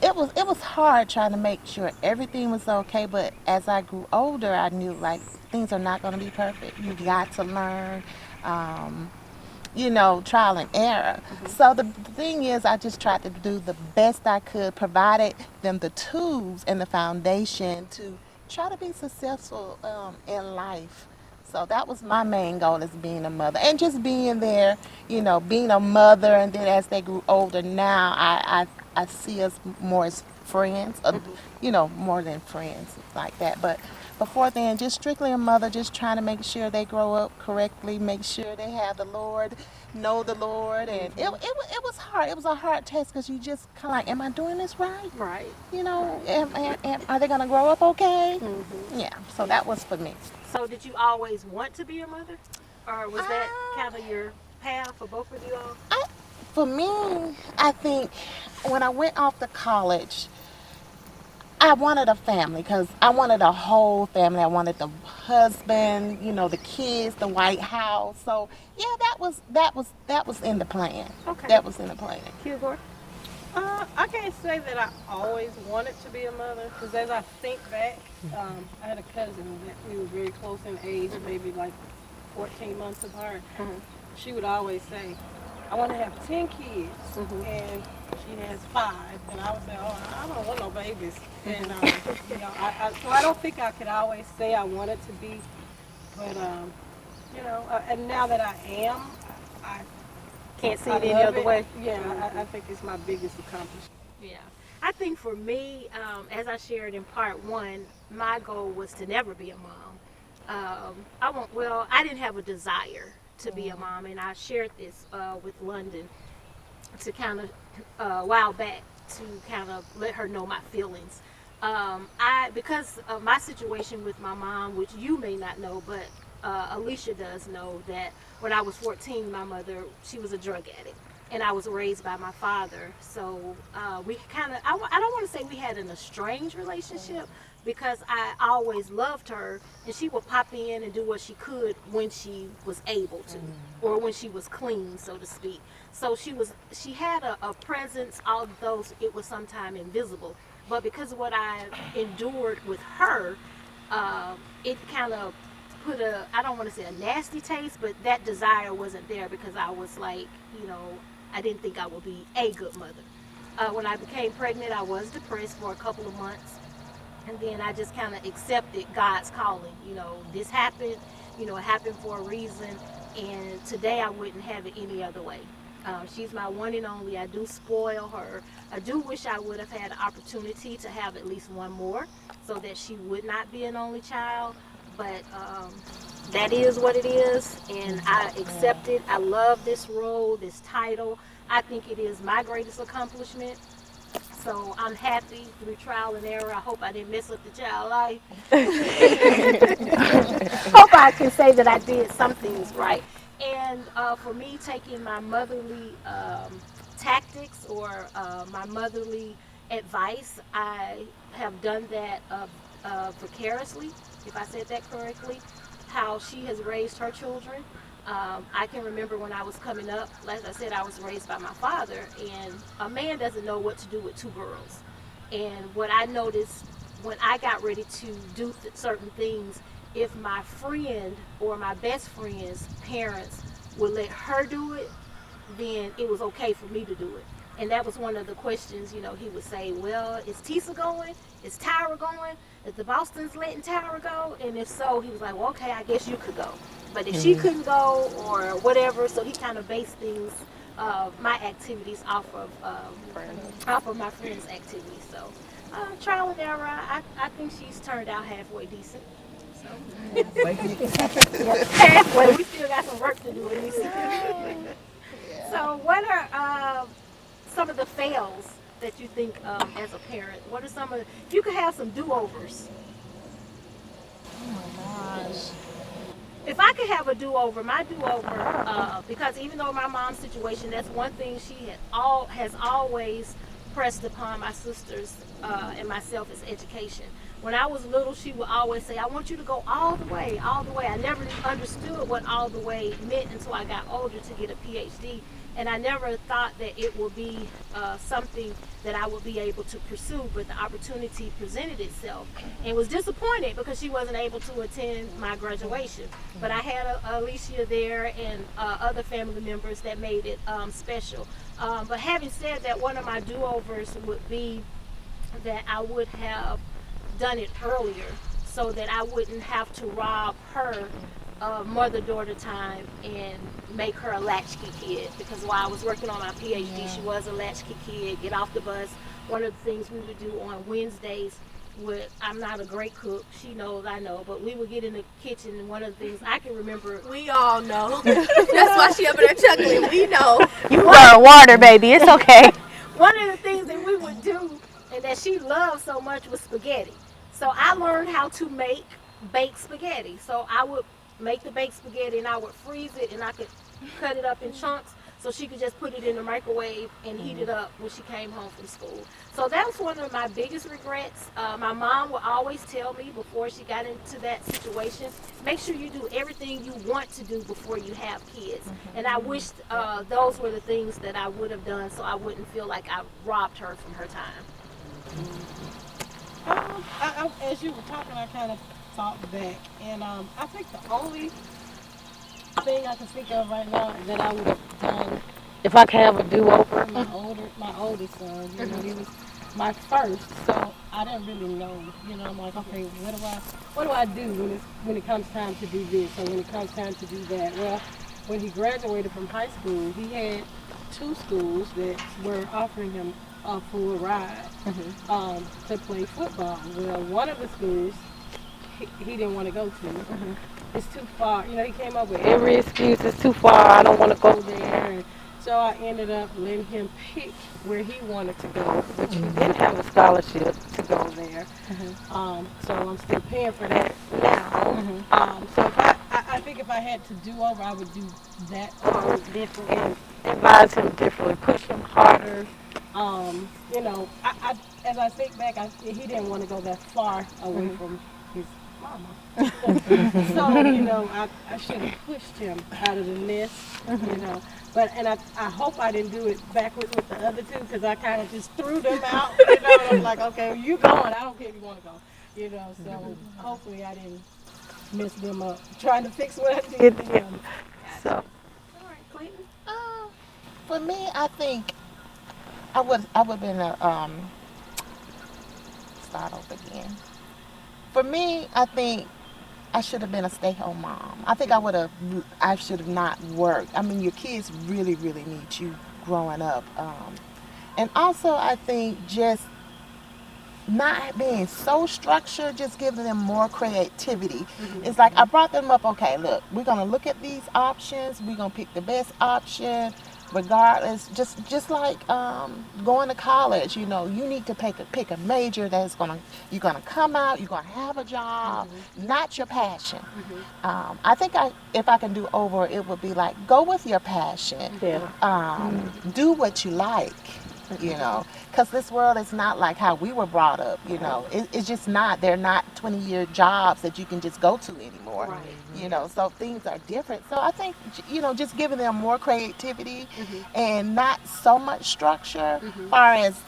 it was hard trying to make sure everything was okay. But as I grew older, I knew like things are not going to be perfect. You got to learn. Trial and error. So the thing is, I just tried to do the best I could, provided them the tools and the foundation to try to be successful in life. So that was my main goal as being a mother, and just being there, being a mother. And then as they grew older, now I see us more as friends, more than friends like that. But before then, just strictly a mother, just trying to make sure they grow up correctly, make sure they have the Lord, know the Lord. And it was hard. It was a hard test because you just kind of like, am I doing this right? Right. Are they going to grow up okay? Yeah, so that was for me. So did you always want to be a mother? Or was that kind of your path for both of you all? For me, I think when I went off to college, I wanted a family because I wanted a whole family. I wanted the husband, the kids, the White House. So yeah, that was in the plan. Okay. That was in the plan. Kilgore? I can't say that I always wanted to be a mother, because as I think back, I had a cousin that we were very close in age, maybe like 14 months apart. She would always say, I want to have 10 kids, and she has 5, and I would say, oh, I don't want no babies. And so I don't think I could always say I wanted to be, but and now that I am, I Can't see I it any love other it. way. Yeah, I think it's my biggest accomplishment. Yeah. I think for me, as I shared in part 1, my goal was to never be a mom. I didn't have a desire to be a mom, and I shared this with London to kind of a while back to kind of let her know my feelings. Because of my situation with my mom, which you may not know, but Alicia does know, that when I was 14, my mother, she was a drug addict, and I was raised by my father. So we kind of, I don't want to say we had an estranged relationship, because I always loved her, and she would pop in and do what she could when she was able to, or when she was clean, so to speak. So she had a presence, although it was sometimes invisible. But because of what I endured with her, it kind of put I don't want to say a nasty taste, but that desire wasn't there, because I was like, I didn't think I would be a good mother. When I became pregnant, I was depressed for a couple of months. And then I just kind of accepted God's calling. This happened, it happened for a reason. And today I wouldn't have it any other way. She's my one and only. I do spoil her. I do wish I would have had the opportunity to have at least one more so that she would not be an only child. But that is what it is, and I accept it. I love this role, this title. I think it is my greatest accomplishment. So I'm happy through trial and error. I hope I didn't mess up the child life. Hope I can say that I did some things right. And for me, taking my motherly tactics or my motherly advice, I have done that vicariously, if I said that correctly, how she has raised her children. I can remember when I was coming up, like I said, I was raised by my father, and a man doesn't know what to do with two girls. And what I noticed when I got ready to do certain things, if my friend or my best friend's parents would let her do it, then it was okay for me to do it. And that was one of the questions, he would say, well, is Tisa going? Is Tyra going? Is the Boston's letting Tyra go? And if so, he was like, well, okay, I guess you could go. But if she couldn't go or whatever, so he kind of based things, my activities off of my friend's activities. So trial and error, I think she's turned out halfway decent. So halfway, we still got some work to do, Anissa. So what are some of the fails that you think as a parent? What are some of, if you could have some do-overs? Oh my gosh. If I could have a do-over, my do-over, because even though my mom's situation, that's one thing she has always pressed upon my sisters and myself is education. When I was little, she would always say, I want you to go all the way, all the way. I never understood what all the way meant until I got older to get a PhD. And I never thought that it would be something that I would be able to pursue, but the opportunity presented itself, and was disappointed because she wasn't able to attend my graduation. But I had Alicia there and other family members that made it special. But having said that, one of my do-overs would be that I would have done it earlier so that I wouldn't have to rob her mother-daughter time and make her a latchkey kid, because while I was working on my PhD, she was a latchkey kid. Get off the bus. One of the things we would do on Wednesdays, I'm not a great cook, she knows, I know, but we would get in the kitchen, and one of the things I can remember, We all know. That's why she up there chuckling. We know. You burn water, baby. It's okay. one of the things that we would do and that she loved so much was spaghetti. So I learned how to make baked spaghetti. So I would make the baked spaghetti and I would freeze it, and I could cut it up in chunks so she could just put it in the microwave and heat it up when she came home from school. So that was one of my biggest regrets. My mom would always tell me before she got into that situation, make sure you do everything you want to do before you have kids. And I wished those were the things that I would have done so I wouldn't feel like I robbed her from her time. As you were talking, I kind of thought back, and I think the only thing I can think of right now that I would have done if I could have a do-over, my oldest son, he was my first, so I didn't really know. I'm like, okay, what do I do when it comes time to do this, or when it comes time to do that? Well, when he graduated from high school, he had two schools that were offering him a full ride to play football. Well, one of the schools he didn't want to go to. It's too far. He came up with every excuse. It's too far. I don't want to go there. And so I ended up letting him pick where he wanted to go, which he didn't have a scholarship to go there. So I'm still paying for that now. So if I think if I had to do over, I would do that different and advise him differently, push him harder. As I think back, he didn't want to go that far away from his mama. So, I should have pushed him out of the nest, But I hope I didn't do it backwards with the other two, because I kind of just threw them out. I was like, okay, well, you going. I don't care if you want to go. So hopefully I didn't mess them up trying to fix what I did to him. So. All right, Clayton. For me, I think I would have been start over again. For me, I think I should have been a stay-home mom. I think I should have not worked. I mean, your kids really, really need you growing up. And also, I think just not being so structured, just giving them more creativity. It's like I brought them up, okay, look, we're gonna look at these options, we're gonna pick the best option, regardless, just like going to college, you know, you need to pick a major that's you're gonna come out, you're gonna have a job, not your passion. I think if I can do over, it would be like go with your passion. Do what you like, you know, because this world is not like how we were brought up, you know. It's just not. They're not 20-year jobs that you can just go to anymore, you know, so things are different. So I think, you know, just giving them more creativity and not so much structure far as,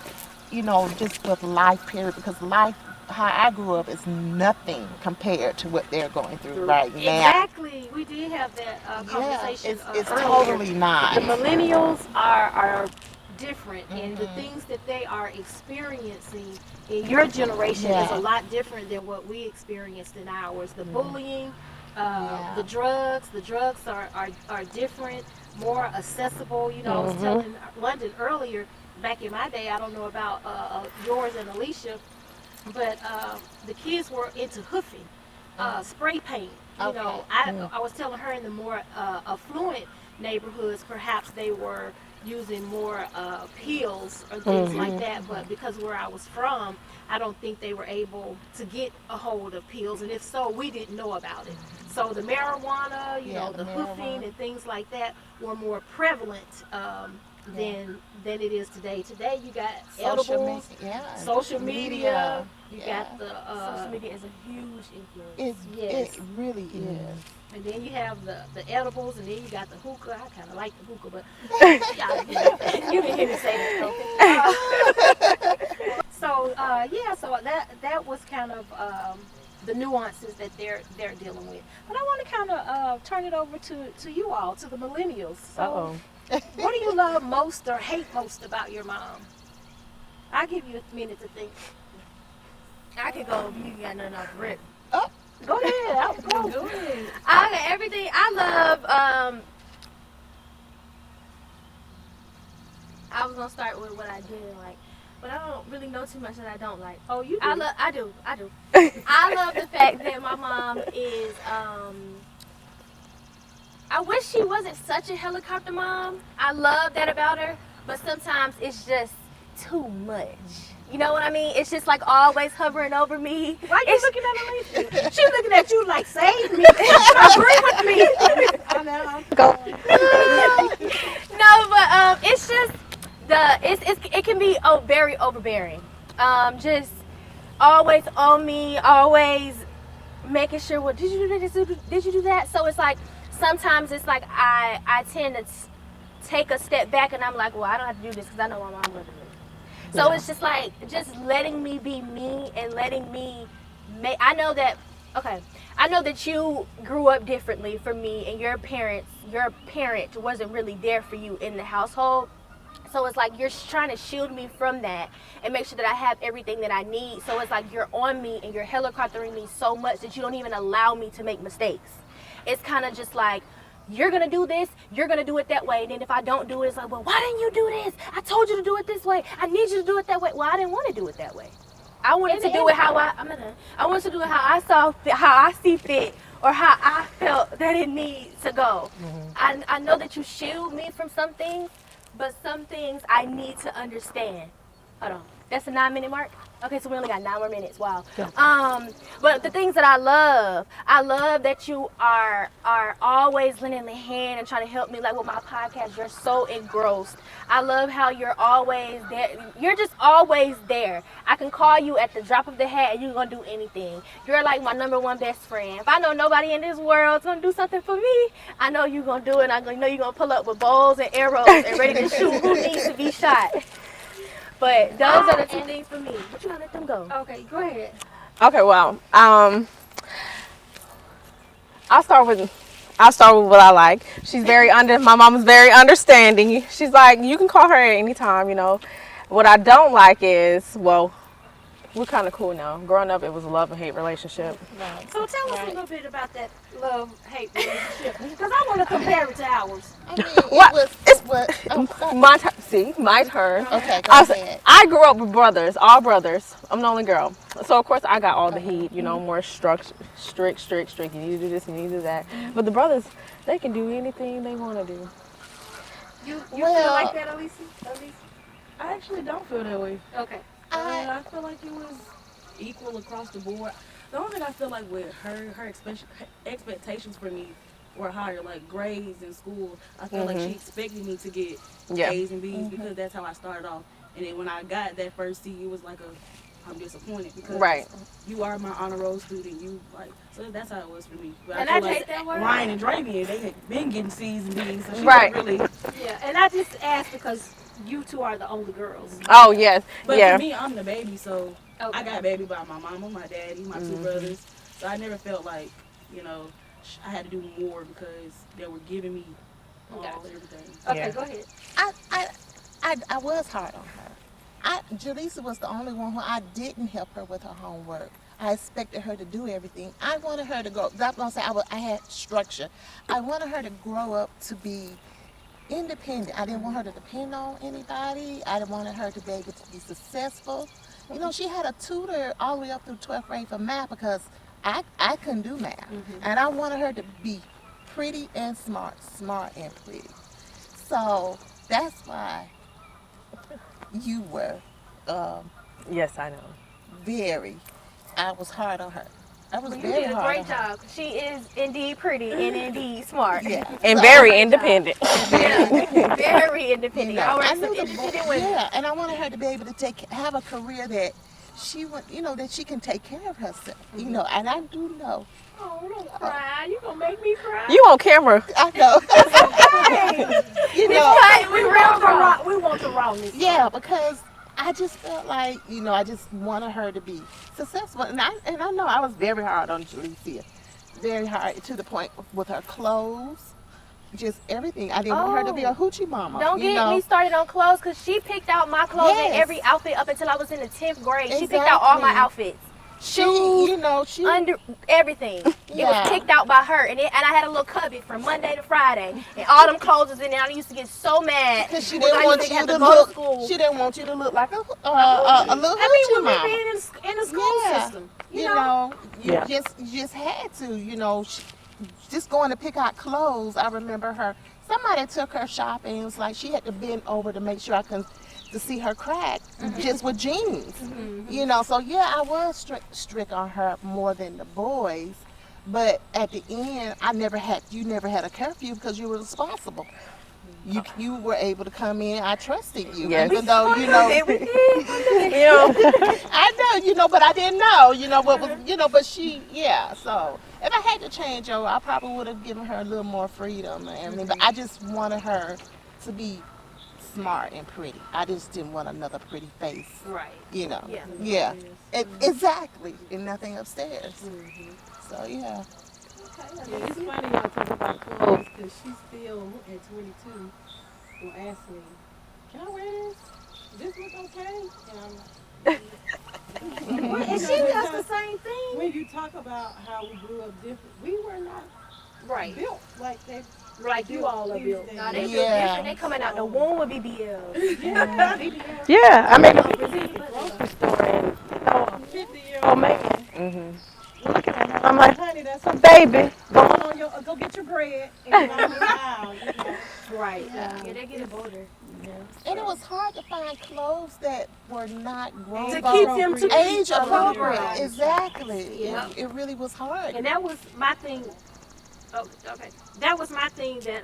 you know, just with life period, because life, how I grew up, is nothing compared to what they're going through right now. Exactly. We did have that conversation. It's earlier. totally not. The millennials are different, and the things that they are experiencing in your generation is a lot different than what we experienced in ours. The bullying, the drugs are different, more accessible. You know, I was telling London earlier, back in my day, I don't know about yours and Alicia, but the kids were into hoofing, spray paint. You know, I was telling her in the more affluent neighborhoods, perhaps they were using more peels or things like that, but because where I was from, I don't think they were able to get a hold of peels, and if so, we didn't know about it. So the marijuana, you know, the hoofing and things like that were more prevalent than it is today. Today you got edibles, social media. You got the social media is a huge influence. It really is. And then you have the edibles, and then you got the hookah. I kind of like the hookah, but you didn't hear me say that. Okay. So that was kind of the nuances that they're dealing with. But I want to kind of turn it over to you all, to the millennials. So, what do you love most or hate most about your mom? I'll give you a minute to think. I could go if you got nothing off the rip. Oh, go ahead. I'll go. Go ahead. Okay, everything I love. I was gonna start with what I didn't like, but I don't really know too much that I don't like. Oh, you do? I do. I love the fact that my mom is. I wish she wasn't such a helicopter mom. I love that about her, but sometimes it's just too much. You know what I mean? It's just like always hovering over me. Why are you looking at Alicia? She's looking at you like, save me. Agree with me. I know. Go. No, but it's just it can be very overbearing. Just always on me, always making sure, well, did you do this? Did you do that? So it's like sometimes it's like I tend to take a step back and I'm like, well, I don't have to do this because I know my mom would do it. So it's just like, just letting me be me and letting me I know that you grew up differently from me, and your parent wasn't really there for you in the household. So it's like you're trying to shield me from that and make sure that I have everything that I need. So it's like you're on me and you're helicoptering me so much that you don't even allow me to make mistakes. It's kind of just like, you're going to do this, you're going to do it that way. And then if I don't do it, it's like, well, why didn't you do this? I told you to do it this way. I need you to do it that way. Well, I didn't want to do it that way. I wanted to do it how I wanted to do it how I see fit, or how I felt that it needs to go. I know that you shield me from some things, but some things I need to understand. Hold on. That's a 9-minute mark? Okay, so we only got 9 more minutes. Wow. But the things that I love that you are always lending a hand and trying to help me. Like with my podcast, you're so engrossed. I love how you're always there. You're just always there. I can call you at the drop of the hat and you're going to do anything. You're like my #1 best friend. If I know nobody in this world is going to do something for me, I know you're going to do it. And I know you're going to pull up with bows and arrows and ready to shoot who needs to be shot. But those are the 2 things for me. But you gotta let them go. Okay, go ahead. Okay, well, I'll start with what I like. My mom's very understanding. She's like, you can call her at any time, you know. What I don't like is, well, we're kind of cool now. Growing up, it was a love and hate relationship. Right. So tell us a little bit about that love-hate relationship, because I want to compare it to ours. I mean, What? it was. Oh, sorry. My turn. See, my turn. Okay, go I, ahead. I grew up with brothers, all brothers. I'm the only girl. So, of course, I got all the heat, you know, more strict. You need to do this, you need to do that. But the brothers, they can do anything they want to do. You Well- feel like that, Elise? I actually don't feel that way. Okay. I feel like it was equal across the board. The only thing I feel like with her expectations for me were higher, like grades in school. I feel like she expected me to get A's and B's because that's how I started off. And then when I got that first C, it was like I'm disappointed because you are my honor roll student. So that's how it was for me. But And I I feel take like that word. Ryan and Dravian, they had been getting C's and B's, so she Right. wasn't really. Yeah, and I just asked because you two are the only girls. Oh, yes. But yeah. for me, I'm the baby, so Okay. I got baby by my mama, my daddy, my two brothers. So I never felt like, I had to do more because they were giving me everything. Okay, Yeah. go ahead. I was hard on her. Jaleesa was the only one who I didn't help her with her homework. I expected her to do everything. I wanted her to go. That's what I'm saying. I had structure. I wanted her to grow up to be independent. I didn't want her to depend on anybody. I wanted her to be able to be successful. You know, she had a tutor all the way up through 12th grade for math because I couldn't do math. And I wanted her to be pretty and smart and pretty. So that's why you were Yes, I know. I was hard on her. I was You very did a hard great on her. job. She is indeed pretty and indeed smart. Yeah. And So- very independent. Very independent. You know, Y'all were I some knew the independent women. yeah, and I wanted her to be able to have a career that she would, that she can take care of herself. You know, and I do know. Oh, don't cry. You gonna make me cry. You on camera. I know. you know. We want the rawness. Yeah, because I just felt like, I just wanted her to be successful, and I know I was very hard on Jalecia, very hard to the point with her clothes, just everything. I didn't want her to be a hoochie mama. Don't get me started on clothes because she picked out my clothes in Yes. every outfit up until I was in the 10th grade. She picked out all my Exactly. outfits. She, Under everything. It Yeah. was picked out by her. And I had a little cubby from Monday to Friday. And all them clothes was in there. I used to get so mad. because she when didn't I want used you have to go look. to school. She didn't want you to look like a little I mean, hoochie when we mama. be in the school Yeah. system, you You know. know, you Yeah. just had to. Just going to pick out clothes. I remember her. Somebody took her shopping. It was like she had to bend over to make sure to see her crack just with jeans. So yeah, I was strict on her more than the boys. But at the end, you never had a curfew because you were responsible. You were able to come in. I trusted you, Yes. even though You know, I know, but I didn't know, what was, but she, yeah. So if I had to change her, I probably would have given her a little more freedom and everything. But I just wanted her to be smart and pretty. I just didn't want another pretty face, Right. Yeah. Yeah. Exactly. And nothing upstairs. So yeah. Yeah, it's funny y'all talk about clothes because she still at 22 will ask me, "Can I wear this? This look okay?" And I'm like, And she does the same thing. when you talk about how we grew up different, we were not Right. built like they Like you all are these built. days. Nah, they Yeah. built different. They coming out the womb with BBLs. yeah. I mean, grocery store and a 50-year-old man. I'm like, Honey, that's a baby. go get your bread and go on the aisle. Right. Yeah, they get bolder. And it was hard to find clothes that were not grown To up. keep them to age be appropriate. appropriate. Exactly. Yeah. It really was hard. And that was my thing. Oh, okay. That was my thing that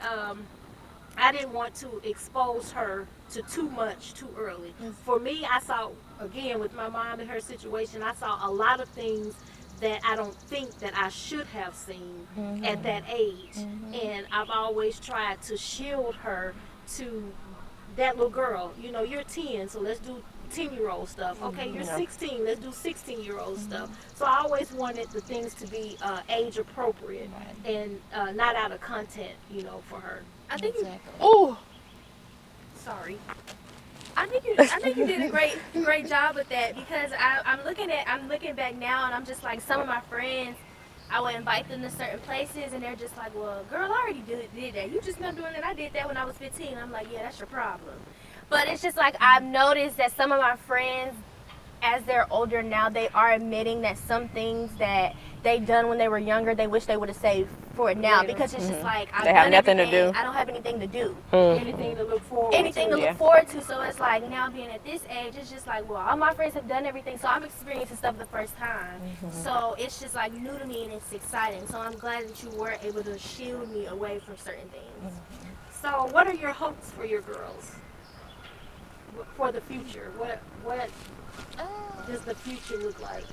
I didn't want to expose her to too much too early. For me, I saw, again, with my mom and her situation, I saw a lot of things that I don't think that I should have seen at that age. And I've always tried to shield her to that little girl. You're 10, so let's do 10-year-old stuff. Okay, you're 16, let's do 16-year-old stuff. So I always wanted the things to be age appropriate and not out of content, for her. I think Exactly. Oh, Sorry. I think you did a great job with that, because I'm looking back now, and I'm just like, some of my friends, I would invite them to certain places, and they're just like, well, girl, I already did that. You just not doing it. I did that when I was 15. I'm like, yeah, that's your problem. But it's just like, I've noticed that some of my friends, as they're older now, they are admitting that some things that they done when they were younger, they wish they would have saved for it now, because it's just like, They have nothing to do. I don't have anything to do. Anything to look forward Anything to to. look forward to. So it's like, now being at this age, it's just like, well, all my friends have done everything, so I'm experiencing stuff the first time. So it's just like new to me, and it's exciting. So I'm glad that you were able to shield me away from certain things. So what are your hopes for your girls? For the future? What does the future look like?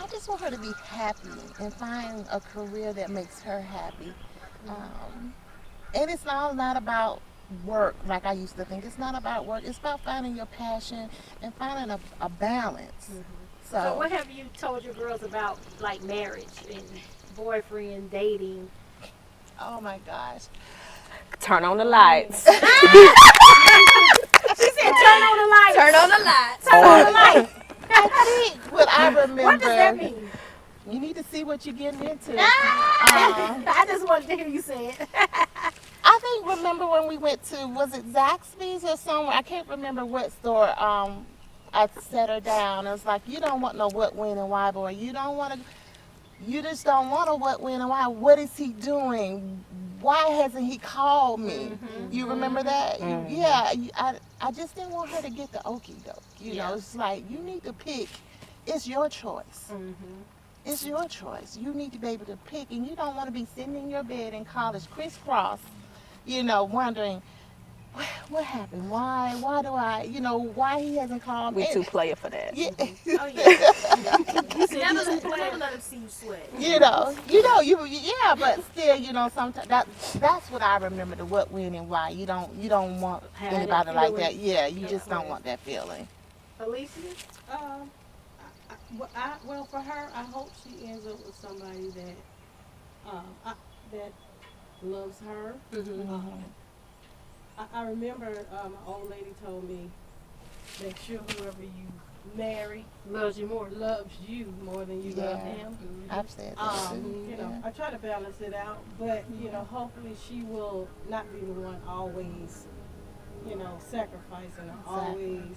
I just want her to be happy and find a career that makes her happy. And it's all not about work like I used to think. It's not about work. It's about finding your passion and finding a balance. So what have you told your girls about, like, marriage and boyfriend, dating? Oh my gosh. Turn on the lights. She said, turn on the lights. Turn on the lights. Turn on the lights. I think what I remember. What does that mean? You need to see what you're getting into. I just wanted to hear you say it. I think, remember when we went to, was it Zaxby's or somewhere? I can't remember what store. I set her down. It was like, you don't want no what, when, and why, boy. You just don't want a what, when, and why. What is he doing? Why hasn't he called me? You remember that? Yeah, I just didn't want her to get the okie doke. You know, it's like, you need to pick. It's your choice. It's your choice. You need to be able to pick, and you don't want to be sitting in your bed in college crisscross, you know, wondering, what happened? Why do I, why he hasn't called me? We too player for that. Yeah. Oh, yeah. Never let him see you sweat. Yeah, but still, sometimes that's what I remember, the what, when, and why. You don't want anybody like that. Yeah, you just don't want that feeling. Alicia? Well, for her, I hope she ends up with somebody that that loves her. I remember my old lady told me, make sure whoever you marry Loves you more. loves you more than you love him. I've said that too. I try to balance it out, but hopefully she will not be the one always, sacrificing or always,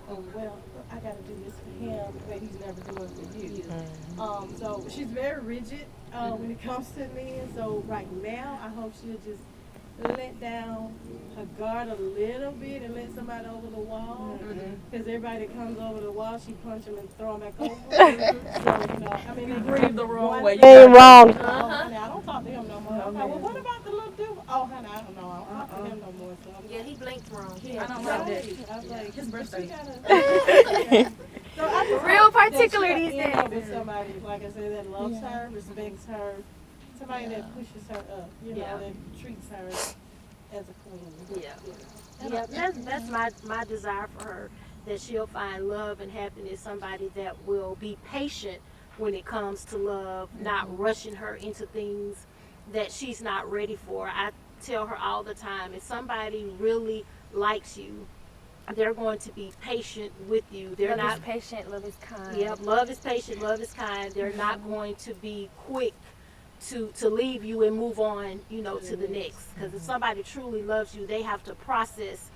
oh well, I got to do this for him, but he's never doing it for you. So she's very rigid when it comes to men. So right now, I hope she'll just let down her guard a little bit and let somebody over the wall. Because everybody that comes over the wall, she punch them and throw them back over. So, they breathe the wrong way. They ain't wrong. honey, I don't talk to him no more. I'm like, well, what about the little dude? Oh, honey, I don't know. I don't talk to him no more. So Yeah, he blinked wrong. I don't like that. I was like, His birthday. So I just Real hope that particular she'll these end up days. with somebody, like I said, that loves her, respects her, somebody that pushes her up, that treats her as a queen. Yeah, that's my desire for her, that she'll find love and happiness, somebody that will be patient when it comes to love, not rushing her into things that she's not ready for. I tell her all the time, if somebody really likes you, they're going to be patient with you. They're Love is patient, love is kind. Yep, love is patient, love is kind. They're not going to be quick to leave you and move on, to the next. Because if somebody truly loves you, they have to process,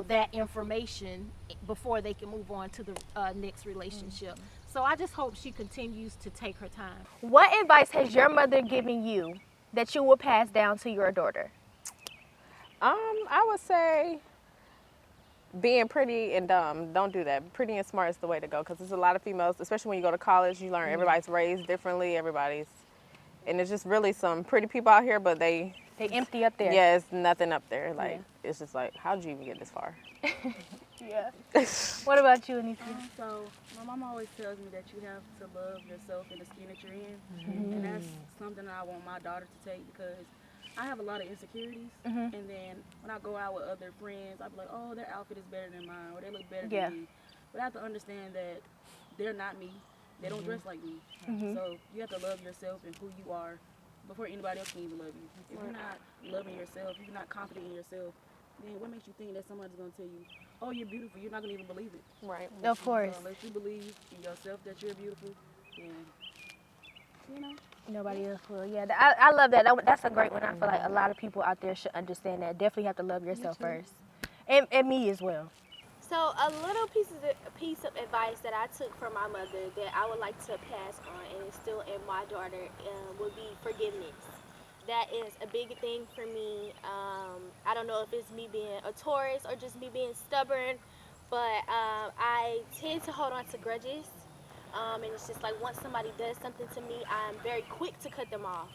that information before they can move on to the next relationship. So I just hope she continues to take her time. What advice has your mother given you that you will pass down to your daughter? I would say being pretty and dumb. Don't do that. Pretty and smart is the way to go, because there's a lot of females, especially when you go to college, you learn everybody's raised differently, and it's just really some pretty people out here, but they empty up there. Yeah, it's nothing up there. Like, it's just like, how did you even get this far? Yeah. What about you, Anissa? So my mom always tells me that you have to love yourself and the skin that you're in, and that's something that I want my daughter to take, because I have a lot of insecurities, and then when I go out with other friends, I'll be like, oh, their outfit is better than mine, or they look better than me. But I have to understand that they're not me. They don't dress like me. So you have to love yourself and who you are before anybody else can even love you. If you're not loving yourself, if you're not confident in yourself, then what makes you think that somebody's gonna tell you, "Oh, you're beautiful"? You're not gonna even believe it. Right. Of course. So unless you believe in yourself that you're beautiful, then you know. Nobody else will. Yeah, I love that. That's a great one. I feel like a lot of people out there should understand that. Definitely have to love yourself first, and me as well. So a little piece of advice that I took from my mother that I would like to pass on and instill in my daughter would be forgiveness. That is a big thing for me. I don't know if it's me being a Taurus or just me being stubborn, but I tend to hold on to grudges. And it's just like once somebody does something to me, I'm very quick to cut them off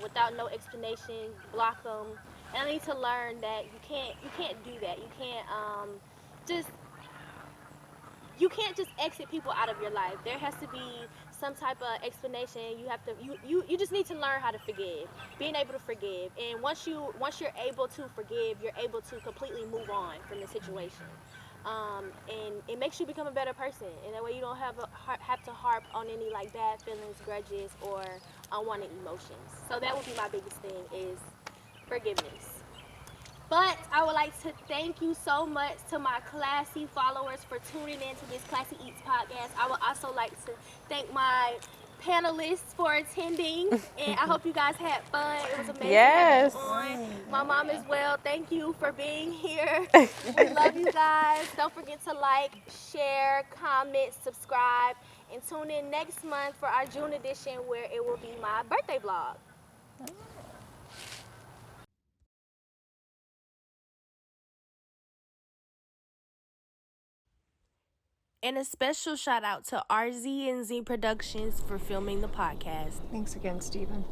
without no explanation, block them. And I need to learn that you can't do that. Just you can't just exit people out of your life. There has to be some type of explanation. You just need to learn how to forgive, being able to forgive. And once you're able to forgive, you're able to completely move on from the situation. And it makes you become a better person, and that way you don't have to harp on any like bad feelings, grudges, or unwanted emotions. So that would be my biggest thing is forgiveness. But I would like to thank you so much to my Klassy followers for tuning in to this Klassy Eats podcast. I would also like to thank my panelists for attending, and I hope you guys had fun. It was amazing Yes. having you on. My mom as well. Thank you for being here. We love you guys. Don't forget to like, share, comment, subscribe, and tune in next month for our June edition where it will be my birthday vlog. And a special shout out to RZ and Z Productions for filming the podcast. Thanks again, Stephen.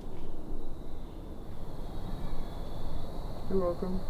You're welcome.